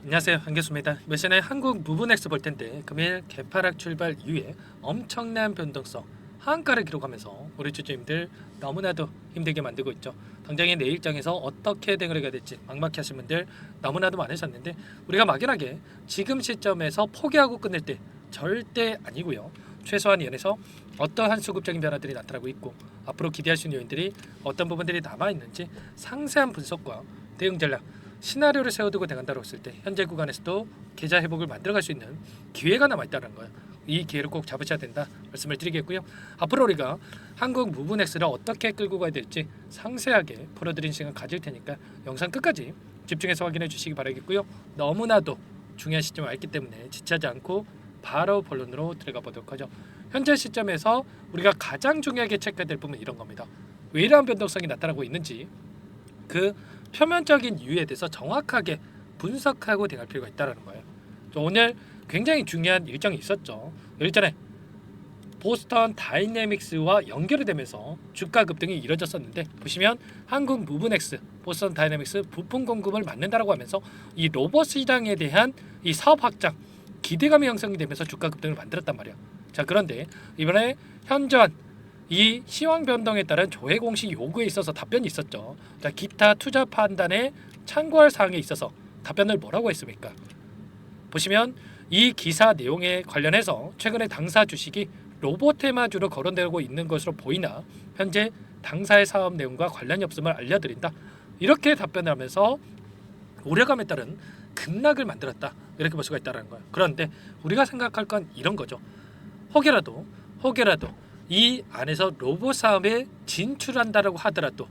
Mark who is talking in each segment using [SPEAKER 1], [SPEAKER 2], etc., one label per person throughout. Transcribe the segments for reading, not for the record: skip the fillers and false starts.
[SPEAKER 1] 안녕하세요, 한교수입니다. 이번 시간에 한국 무브넥스 볼 텐데 금일 개파락 출발 이후에 엄청난 변동성 하한가를 기록하면서 우리 주주님들 너무나도 힘들게 만들고 있죠. 당장의 내일장에서 어떻게 대응을 해야 될지 막막해 하신 분들 너무나도 많으셨는데, 우리가 막연하게 지금 시점에서 포기하고 끝낼 때 절대 아니고요. 최소한 연에서 어떠한 수급적인 변화들이 나타나고 있고 앞으로 기대할 수 있는 요인들이 어떤 부분들이 남아있는지 상세한 분석과 대응 전략, 시나리오를 세워두고 대응한다고 했을 때 현재 구간에서도 계좌 회복을 만들어갈 수 있는 기회가 남아있다는 거예요. 이 기회를 꼭 잡으셔야 된다 말씀을 드리겠고요. 앞으로 우리가 한국 무브넥스를 어떻게 끌고 가야 될지 상세하게 풀어드린 시간 가질 테니까 영상 끝까지 집중해서 확인해 주시기 바라겠고요. 너무나도 중요한 시점에 왔기 때문에 지체하지 않고 바로 본론으로 들어가 보도록 하죠. 현재 시점에서 우리가 가장 중요하게 체크해야 될 부분은 이런 겁니다. 왜 이러한 변동성이 나타나고 있는지 그 표면적인 이유에 대해서 정확하게 분석하고 대응할 필요가 있다는 거예요. 오늘 굉장히 중요한 일정이 있었죠. 일전에 보스턴 다이내믹스와 연결이 되면서 주가 급등이 이뤄졌었는데, 보시면 한국 무브넥스, 보스턴 다이내믹스 부품 공급을 맡는다라고 하면서 이 로봇 시장에 대한 이 사업 확장 기대감이 형성이 되면서 주가 급등을 만들었단 말이에요. 자, 그런데 이번에 현저한 이 시황 변동에 따른 조회 공시 요구에 있어서 답변이 있었죠. 자, 기타 투자 판단에 참고할 사항에 있어서 답변을 뭐라고 했습니까? 보시면 이 기사 내용에 관련해서 최근에 당사 주식이 로봇 테마주로 거론되고 있는 것으로 보이나 현재 당사의 사업 내용과 관련이 없음을 알려드린다. 이렇게 답변을 하면서 우려감에 따른 급락을 만들었다. 이렇게 볼 수가 있다는 거예요. 그런데 우리가 생각할 건 이런 거죠. 혹여라도 이 안에서 로봇 사업에 진출한다라고 하더라도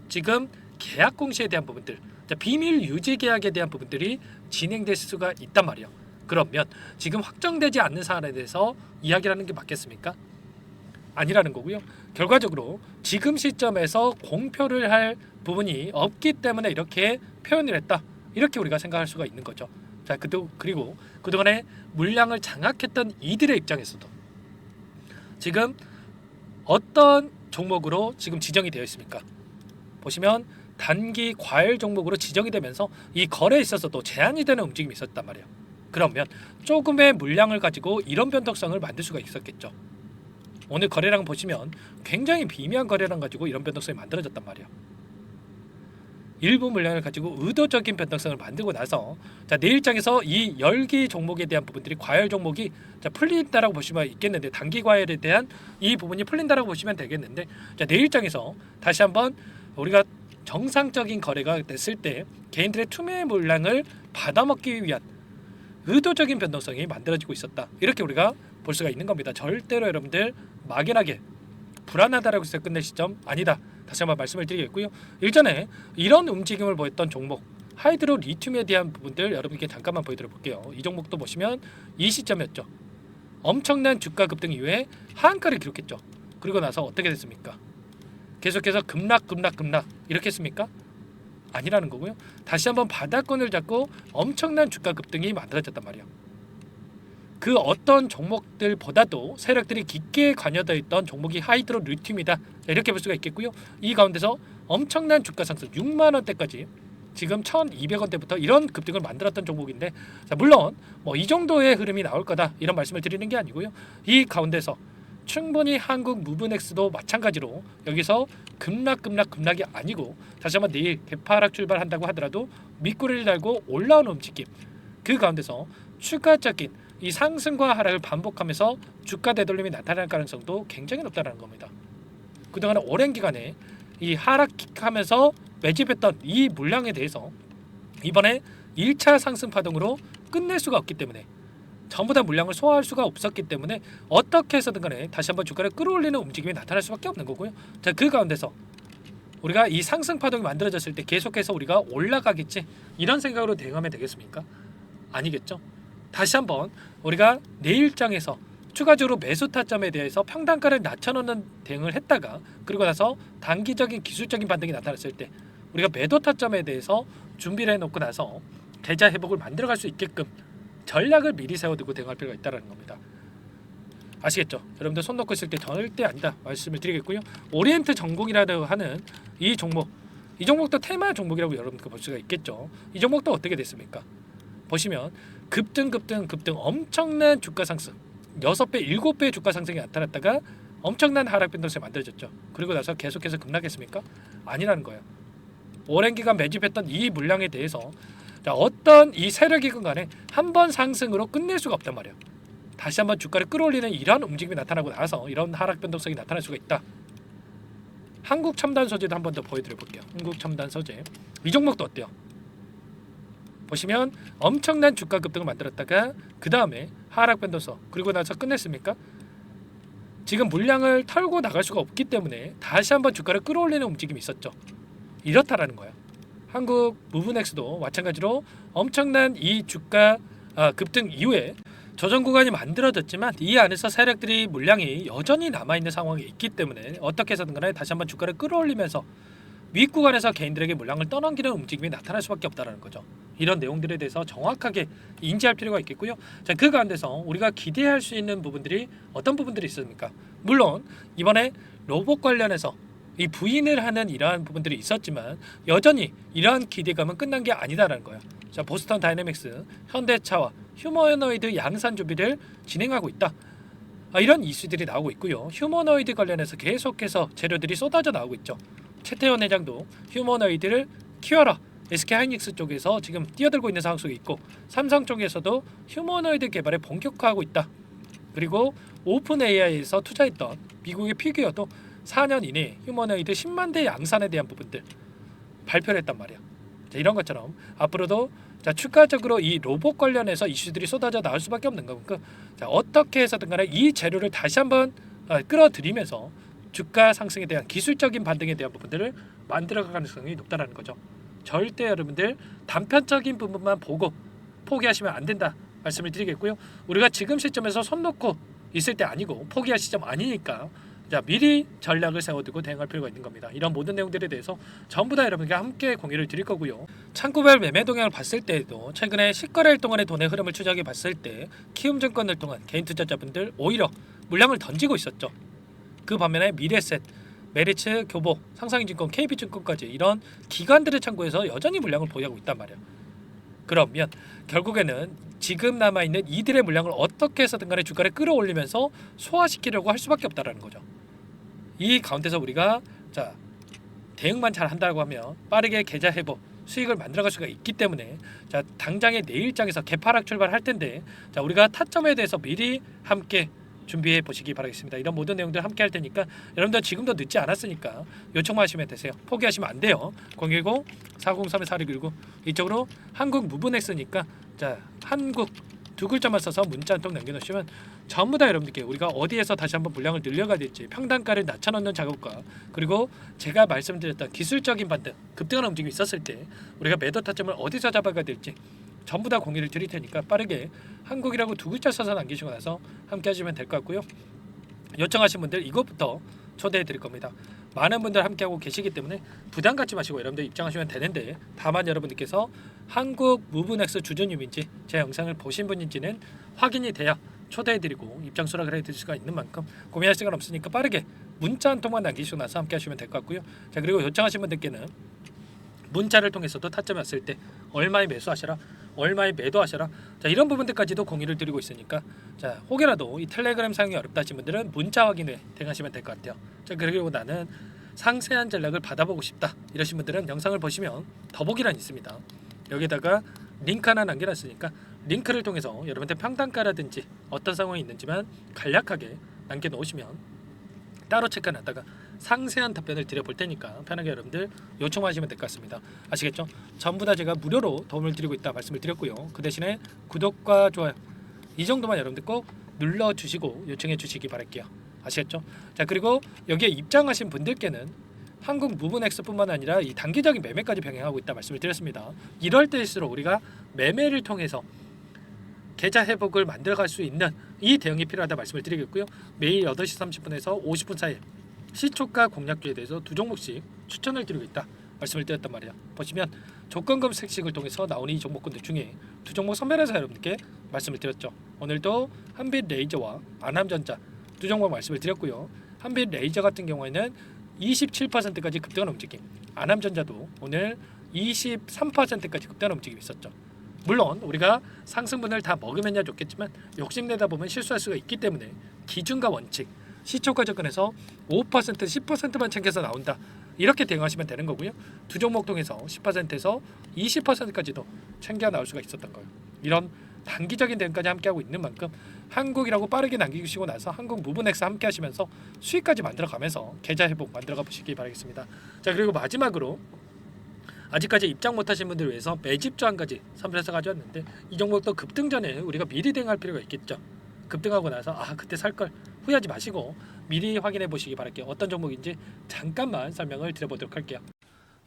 [SPEAKER 1] 지금 계약 공시에 대한 부분들, 비밀 유지 계약에 대한 부분들이 진행될 수가 있단 말이에요. 그러면 지금 확정되지 않는 사안에 대해서 이야기를 하는 게 맞겠습니까? 아니라는 거고요. 결과적으로 지금 시점에서 공표를 할 부분이 없기 때문에 이렇게 표현을 했다. 이렇게 우리가 생각할 수가 있는 거죠. 자, 그리고 그동안에 물량을 장악했던 이들의 입장에서도 지금 어떤 종목으로 지금 지정이 되어 있습니까? 보시면 단기 과열 종목으로 지정이 되면서 이 거래에 있어서도 제한이 되는 움직임이 있었단 말이에요. 그러면 조금의 물량을 가지고 이런 변동성을 만들 수가 있었겠죠. 오늘 거래량 보시면 굉장히 비미한 거래량 가지고 이런 변동성이 만들어졌단 말이에요. 일부 물량을 가지고 의도적인 변동성을 만들고 나서, 자, 내일장에서 이 열기 종목에 대한 부분들이 과열 종목이 풀린다라고 보시면 있겠는데, 단기 과열에 대한 이 부분이 풀린다라고 보시면 되겠는데, 자, 내일장에서 다시 한번 우리가 정상적인 거래가 됐을 때 개인들의 투매 물량을 받아먹기 위한 의도적인 변동성이 만들어지고 있었다. 이렇게 우리가 볼 수가 있는 겁니다. 절대로 여러분들 막연하게 불안하다라고 해서 끝낼 시점 아니다. 다시 한번 말씀을 드리겠고요. 일전에 이런 움직임을 보였던 종목 하이드로 리튬에 대한 부분들 여러분께 잠깐만 보여드려 볼게요. 이 종목도 보시면 이 시점이었죠. 엄청난 주가 급등 이후에 하한가를 기록했죠. 그리고 나서 어떻게 됐습니까? 계속해서 급락 이렇게 했습니까? 아니라는 거고요. 다시 한번 바닥권을 잡고 엄청난 주가 급등이 만들어졌단 말이에요. 그 어떤 종목들보다도 세력들이 깊게 관여되어 있던 종목이 하이드로 리튬이다. 이렇게 볼 수가 있겠고요. 이 가운데서 엄청난 주가 상승 6만 원대까지 지금 1,200원대부터 이런 급등을 만들었던 종목인데, 자, 물론 뭐 이 정도의 흐름이 나올 거다 이런 말씀을 드리는 게 아니고요. 이 가운데서 충분히 한국 무브넥스도 마찬가지로 여기서 급락이 아니고 다시 한번 내일 개파락 출발한다고 하더라도 밑구리를 달고 올라오는 움직임, 그 가운데서 추가적인 이 상승과 하락을 반복하면서 주가 되돌림이 나타날 가능성도 굉장히 높다는 겁니다. 그동안 오랜 기간에 이 하락하면서 매집했던 이 물량에 대해서 이번에 1차 상승 파동으로 끝낼 수가 없기 때문에, 전부 다 물량을 소화할 수가 없었기 때문에 어떻게 해서든 간에 다시 한번 주가를 끌어올리는 움직임이 나타날 수밖에 없는 거고요. 자, 그 가운데서 우리가 이 상승 파동이 만들어졌을 때 계속해서 우리가 올라가겠지 이런 생각으로 대응하면 되겠습니까? 아니겠죠. 다시 한번 우리가 내일장에서 추가적으로 매수 타점에 대해서 평단가를 낮춰놓는 대응을 했다가, 그리고 나서 단기적인 기술적인 반등이 나타났을 때 우리가 매도 타점에 대해서 준비를 해놓고 나서 계좌 회복을 만들어갈 수 있게끔 전략을 미리 세워두고 대응할 필요가 있다는 겁니다. 아시겠죠? 여러분들 손 놓고 있을 때 절대 아니다 말씀을 드리겠고요. 오리엔트 전공이라고 하는 이 종목도 테마 종목이라고 여러분들 볼 수가 있겠죠. 이 종목도 어떻게 됐습니까? 보시면 급등 엄청난 주가 상승 6배 7배의 주가 상승이 나타났다가 엄청난 하락 변동성이 만들어졌죠. 그리고 나서 계속해서 급락했습니까? 아니라는 거예요. 오랜 기간 매집했던 이 물량에 대해서 자, 어떤 이 세력이건 간에 한 번 상승으로 끝낼 수가 없단 말이에요. 다시 한번 주가를 끌어올리는 이런 움직임이 나타나고 나서 이런 하락 변동성이 나타날 수가 있다. 한국 첨단 소재도 한 번 더 보여드려 볼게요. 한국 첨단 소재 이 종목도 어때요? 보시면 엄청난 주가 급등을 만들었다가 그 다음에 하락 변동성 그리고 나서 끝냈습니까? 지금 물량을 털고 나갈 수가 없기 때문에 다시 한번 주가를 끌어올리는 움직임이 있었죠. 이렇다라는 거예요. 한국 무브넥스도 마찬가지로 엄청난 이 주가 급등 이후에 조정 구간이 만들어졌지만 이 안에서 세력들이 물량이 여전히 남아있는 상황이 있기 때문에 어떻게 해서든 간에 다시 한번 주가를 끌어올리면서 윗구간에서 개인들에게 물량을 떠넘기는 움직임이 나타날 수밖에 없다는 거죠. 이런 내용들에 대해서 정확하게 인지할 필요가 있겠고요. 자, 그 가운데서 우리가 기대할 수 있는 부분들이 어떤 부분들이 있습니까? 물론 이번에 로봇 관련해서 이 부인을 하는 이러한 부분들이 있었지만 여전히 이러한 기대감은 끝난 게 아니다라는 거예요. 자, 보스턴 다이내믹스, 현대차와 휴머노이드 양산 준비를 진행하고 있다. 이런 이슈들이 나오고 있고요. 휴머노이드 관련해서 계속해서 재료들이 쏟아져 나오고 있죠. 최태원 회장도 휴머노이드를 키워라. SK하이닉스 쪽에서 지금 뛰어들고 있는 상황 속에 있고 삼성 쪽에서도 휴머노이드 개발에 본격화하고 있다. 그리고 오픈 AI에서 투자했던 미국의 피규어도 4년 이내에 휴머노이드 10만 대 양산에 대한 부분들 발표를 했단 말이야. 자, 이런 것처럼 앞으로도 자, 추가적으로 이 로봇 관련해서 이슈들이 쏟아져 나올 수밖에 없는 거고 자, 어떻게 해서든 간에 이 재료를 다시 한번 끌어들이면서 주가 상승에 대한 기술적인 반등에 대한 부분들을 만들어갈 가능성이 높다는 거죠. 절대 여러분들 단편적인 부분만 보고 포기하시면 안 된다 말씀을 드리겠고요. 우리가 지금 시점에서 손 놓고 있을 때 아니고 포기할 시점 아니니까 자, 미리 전략을 세워두고 대응할 필요가 있는 겁니다. 이런 모든 내용들에 대해서 전부 다 여러분께 함께 공유를 드릴 거고요. 창구별 매매 동향을 봤을 때에도 최근에 10거래일 동안의 돈의 흐름을 추적해 봤을 때 키움증권을 통한 개인 투자자분들 오히려 물량을 던지고 있었죠. 그 반면에 미래셋, 메리츠, 교보, 상상인증권, KB증권까지 이런 기관들의 창구에서 여전히 물량을 보유하고 있단 말이에요. 그러면 결국에는 지금 남아있는 이들의 물량을 어떻게 해서든 간에 주가를 끌어올리면서 소화시키려고 할 수밖에 없다는 거죠. 이 가운데서 우리가 자, 대응만 잘 한다고 하면 빠르게 계좌 회복 수익을 만들어갈 수가 있기 때문에 자, 당장의 내일장에서 개파락 출발할 텐데 자, 우리가 타점에 대해서 미리 함께 준비해 보시기 바라겠습니다. 이런 모든 내용들 함께 할 테니까 여러분들 지금도 늦지 않았으니까 요청만 하시면 되세요. 포기하시면 안 돼요. 010-403-4619 이쪽으로 한국 무브넥스니까 자, 한국 두 글자만 써서 문자 한 통 남겨놓으시면 전부 다 여러분들께 우리가 어디에서 다시 한번 물량을 늘려가야 될지 평단가를 낮춰놓는 작업과 그리고 제가 말씀드렸던 기술적인 반등 급등하는 움직임이 있었을 때 우리가 매도 타점을 어디서 잡아가야 될지 전부 다 공유를 드릴 테니까 빠르게 한국이라고 두 글자 써서 남기시고 나서 함께 하시면 될 것 같고요. 요청하신 분들 이것부터 초대해 드릴 겁니다. 많은 분들 함께하고 계시기 때문에 부담 갖지 마시고 여러분들 입장하시면 되는데 다만 여러분들께서 한국 무브넥스 주주님인지 제 영상을 보신 분인지는 확인이 돼야 초대해드리고 입장 수락을 해드릴 수가 있는 만큼 고민할 시간 없으니까 빠르게 문자 한 통만 남기시고 나서 함께 하시면 될 것 같고요. 자, 그리고 요청하신 분들께는 문자를 통해서도 타점이 왔을 때 얼마에 매수하셔라, 얼마에 매도하셔라, 자, 이런 부분들까지도 공유를 드리고 있으니까 자, 혹여라도 이 텔레그램 사용이 어렵다 하신 분들은 문자 확인에 대응하시면 될 것 같아요. 자, 그리고 나는 상세한 전략을 받아보고 싶다 이러신 분들은 영상을 보시면 더보기란이 있습니다. 여기다가 링크 하나 남겨놨으니까 링크를 통해서 여러분들 평단가라든지 어떤 상황이 있는지만 간략하게 남겨놓으시면 따로 체크해놨다가 상세한 답변을 드려볼 테니까 편하게 여러분들 요청하시면 될 것 같습니다. 아시겠죠? 전부 다 제가 무료로 도움을 드리고 있다 말씀을 드렸고요. 그 대신에 구독과 좋아요 이 정도만 여러분들 꼭 눌러주시고 요청해 주시기 바랄게요. 아시겠죠? 자, 그리고 여기에 입장하신 분들께는 한국 무브넥스뿐만 아니라 이 단기적인 매매까지 병행하고 있다 말씀을 드렸습니다. 이럴 때일수록 우리가 매매를 통해서 계좌 회복을 만들어갈 수 있는 이 대응이 필요하다 말씀을 드리겠고요. 매일 8시 30분에서 50분 사이에 시초가 공략주에 대해서 두 종목씩 추천을 드리고 있다 말씀을 드렸단 말이야. 보시면 조건 검색식을 통해서 나오는 이 종목군들 중에 두 종목 선별해서 여러분께 말씀을 드렸죠. 오늘도 한빛레이저와 안암전자 두 종목 말씀을 드렸고요. 한빛레이저 같은 경우에는 27%까지 급등하는 움직임, 안암전자도 오늘 23%까지 급등하는 움직임이 있었죠. 물론 우리가 상승분을 다 먹으면야 좋겠지만 욕심내다 보면 실수할 수가 있기 때문에 기준과 원칙, 시초가 접근해서 5%, 10%만 챙겨서 나온다. 이렇게 대응하시면 되는 거고요. 두 종목 통해서 10%에서 20%까지도 챙겨 나올 수가 있었던 거예요. 이런 단기적인 대응까지 함께하고 있는 만큼 한국이라고 빠르게 남기시고 나서 한국 무브넥스 함께 하시면서 수익까지 만들어가면서 계좌 회복 만들어가 보시기 바라겠습니다. 자, 그리고 마지막으로 아직까지 입장 못하신 분들을 위해서 매집주 한 가지 선별해서 가져왔는데, 이 종목도 급등 전에 우리가 미리 대응할 필요가 있겠죠. 급등하고 나서 그때 살 걸 후회하지 마시고 미리 확인해 보시기 바랄게요. 어떤 종목인지 잠깐만 설명을 드려보도록 할게요.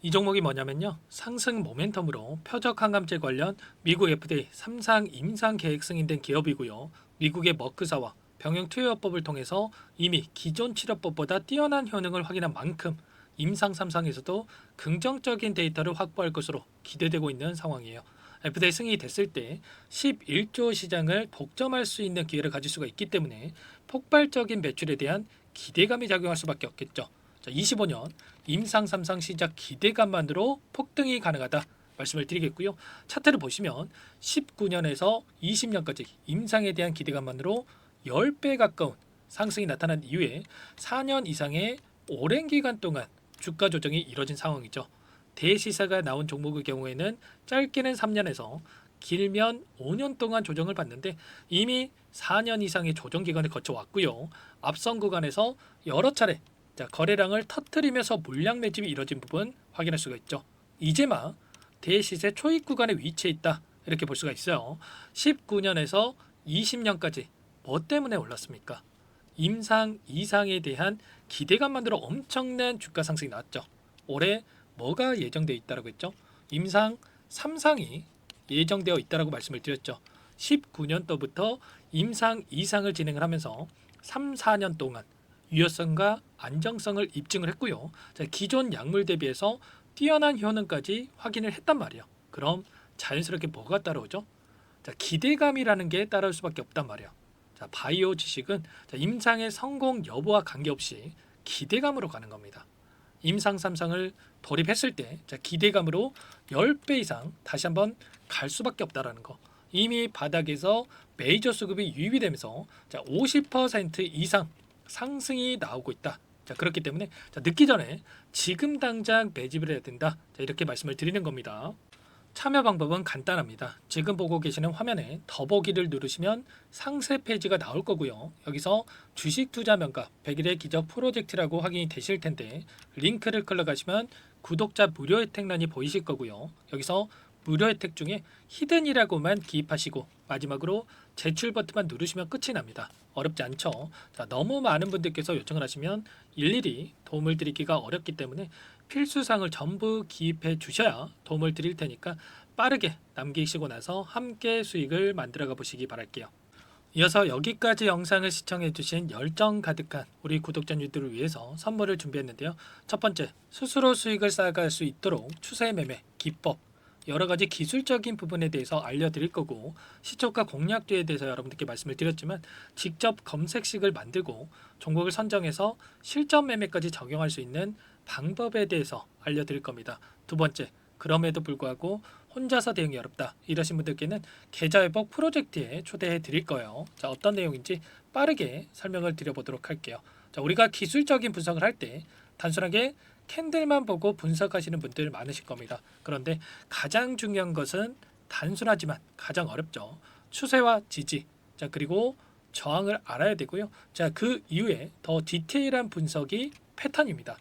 [SPEAKER 1] 이 종목이 뭐냐면요, 상승 모멘텀으로 표적 항암제 관련 미국 FDA 3상 임상 계획 승인된 기업이고요. 미국의 머크사와 병용 투여법을 통해서 이미 기존 치료법보다 뛰어난 효능을 확인한 만큼 임상 3상에서도 긍정적인 데이터를 확보할 것으로 기대되고 있는 상황이에요. FDA 승인이 됐을 때 11조 시장을 독점할 수 있는 기회를 가질 수가 있기 때문에 폭발적인 매출에 대한 기대감이 작용할 수밖에 없겠죠. 자, 25년 임상 3상 시작 기대감만으로 폭등이 가능하다 말씀을 드리겠고요. 차트를 보시면 19년에서 20년까지 임상에 대한 기대감만으로 10배 가까운 상승이 나타난 이후에 4년 이상의 오랜 기간 동안 주가 조정이 이뤄진 상황이죠. 대시세가 나온 종목의 경우에는 짧게는 3년에서 길면 5년 동안 조정을 받는데 이미 4년 이상의 조정 기간을 거쳐왔고요. 앞선 구간에서 여러 차례 거래량을 터뜨리면서 물량 매집이 이뤄진 부분 확인할 수가 있죠. 이제 막 대시세 초입 구간에 위치해 있다 이렇게 볼 수가 있어요. 19년에서 20년까지 뭐 때문에 올랐습니까? 임상 이상에 대한 기대감만으로 엄청난 주가 상승이 나왔죠. 올해 뭐가 예정되어 있다고 했죠? 임상 3상이 예정되어 있다고 말씀을 드렸죠. 19년도부터 임상 이상을 진행을 하면서 3, 4년 동안 유효성과 안정성을 입증을 했고요. 자, 기존 약물 대비해서 뛰어난 효능까지 확인을 했단 말이에요. 그럼 자연스럽게 뭐가 따라오죠? 자, 기대감이라는 게 따라올 수밖에 없단 말이에요. 자, 바이오 지식은 임상의 성공 여부와 관계없이 기대감으로 가는 겁니다. 임상 3상을 돌입했을 때 기대감으로 10배 이상 다시 한번 갈 수밖에 없다라는 거. 이미 바닥에서 메이저 수급이 유입이 되면서 50% 이상 상승이 나오고 있다. 자, 그렇기 때문에 늦기 전에 지금 당장 매집을 해야 된다. 자, 이렇게 말씀을 드리는 겁니다. 참여 방법은 간단합니다. 지금 보고 계시는 화면에 더보기를 누르시면 상세 페이지가 나올 거고요. 여기서 주식 투자 명가 100일의 기적 프로젝트라고 확인이 되실 텐데 링크를 클릭하시면 구독자 무료 혜택란이 보이실 거고요. 여기서 무료 혜택 중에 히든이라고만 기입하시고 마지막으로 제출 버튼만 누르시면 끝이 납니다. 어렵지 않죠? 자, 너무 많은 분들께서 요청을 하시면 일일이 도움을 드리기가 어렵기 때문에 필수사항을 전부 기입해 주셔야 도움을 드릴 테니까 빠르게 남기시고 나서 함께 수익을 만들어가 보시기 바랄게요. 이어서 여기까지 영상을 시청해 주신 열정 가득한 우리 구독자님들을 위해서 선물을 준비했는데요. 첫 번째, 스스로 수익을 쌓아갈 수 있도록 추세 매매 기법, 여러 가지 기술적인 부분에 대해서 알려드릴 거고, 시초가 공략도에 대해서 여러분들께 말씀을 드렸지만 직접 검색식을 만들고 종목을 선정해서 실전 매매까지 적용할 수 있는 방법에 대해서 알려드릴 겁니다. 두 번째, 그럼에도 불구하고 혼자서 대응이 어렵다 이러신 분들께는 계좌회복 프로젝트에 초대해 드릴 거예요. 자, 어떤 내용인지 빠르게 설명을 드려보도록 할게요. 자, 우리가 기술적인 분석을 할 때 단순하게 캔들만 보고 분석하시는 분들 많으실 겁니다. 그런데 가장 중요한 것은 단순하지만 가장 어렵죠. 추세와 지지, 자, 그리고 저항을 알아야 되고요. 자, 그 이후에 더 디테일한 분석이 패턴입니다.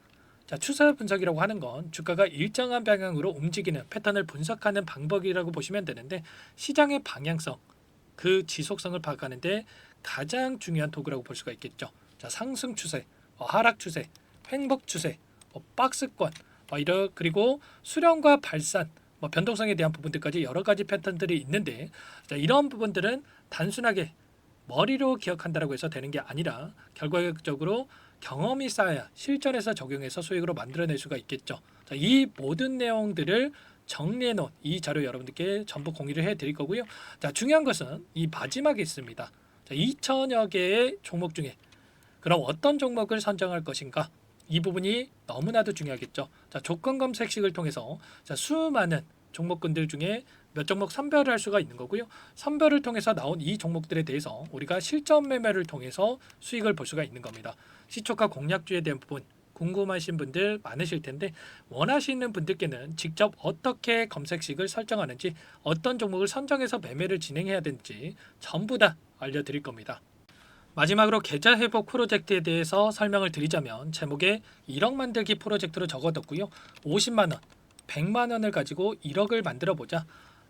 [SPEAKER 1] 자, 추세 분석이라고 하는 건 주가가 일정한 방향으로 움직이는 패턴을 분석하는 방법이라고 보시면 되는데, 시장의 방향성, 그 지속성을 파악하는데 가장 중요한 도구라고 볼 수가 있겠죠. 자, 상승 추세, 하락 추세, 횡복 추세, 박스권, 그리고 수렴과 발산, 변동성에 대한 부분들까지 여러 가지 패턴들이 있는데, 자, 이런 부분들은 단순하게 머리로 기억한다고 해서 되는 게 아니라 결과적으로 경험이 쌓아야 실전에서 적용해서 수익으로 만들어낼 수가 있겠죠. 자, 이 모든 내용들을 정리해 놓은 이 자료 여러분들께 전부 공유를 해 드릴 거고요. 자, 중요한 것은 이 마지막에 있습니다. 자, 2천여 개의 종목 중에 그럼 어떤 종목을 선정할 것인가? 이 부분이 너무나도 중요하겠죠. 자, 조건 검색식을 통해서 수많은 종목군들 중에 몇 종목 선별을 할 수가 있는 거고요. 선별을 통해서 나온 이 종목들에 대해서 우리가 실전 매매를 통해서 수익을 볼 수가 있는 겁니다. 시초가 공략주에 대한 부분 궁금하신 분들 많으실 텐데 원하시는 분들께는 직접 어떻게 검색식을 설정하는지 어떤 종목을 선정해서 매매를 진행해야 되는지 전부 다 알려드릴 겁니다. 마지막으로 계좌 회복 프로젝트에 대해서 설명을 드리자면 제목에 1억 만들기 프로젝트로 적어뒀고요. 50만 원, 100만 원을 가지고 1억을 만들어 보자.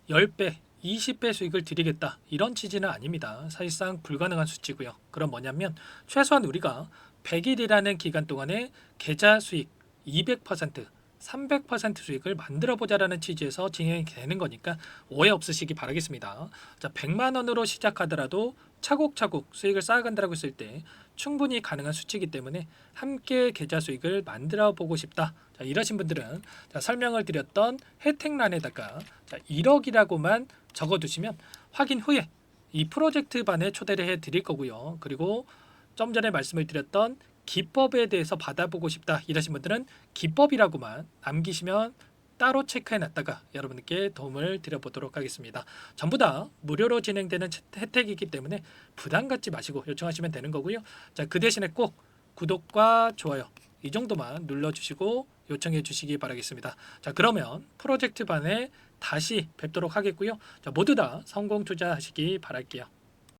[SPEAKER 1] 10배, 20배 수익을 드리겠다. 이런 취지는 아닙니다. 사실상 불가능한 수치고요. 그럼 뭐냐면 최소한 우리가 100일이라는 기간 동안에 계좌 수익 200%, 300% 수익을 만들어 보자라는 취지에서 진행이 되는 거니까 오해 없으시기 바라겠습니다. 자, 100만 원으로 시작하더라도 차곡차곡 수익을 쌓아간다고 했을 때 충분히 가능한 수치이기 때문에 함께 계좌 수익을 만들어 보고 싶다. 자, 이러신 분들은 자, 설명을 드렸던 혜택란에다가 자, 1억이라고만 적어두시면 확인 후에 이 프로젝트 반에 초대를 해 드릴 거고요. 그리고 좀 전에 말씀을 드렸던 기법에 대해서 받아보고 싶다 이러신 분들은 기법이라고만 남기시면 따로 체크해 놨다가 여러분께 도움을 드려보도록 하겠습니다. 전부 다 무료로 진행되는 혜택이기 때문에 부담 갖지 마시고 요청하시면 되는 거고요. 자, 그 대신에 꼭 구독과 좋아요 이 정도만 눌러주시고 요청해 주시기 바라겠습니다. 자, 그러면 프로젝트 반에 다시 뵙도록 하겠고요. 자, 모두 다 성공 투자하시기 바랄게요.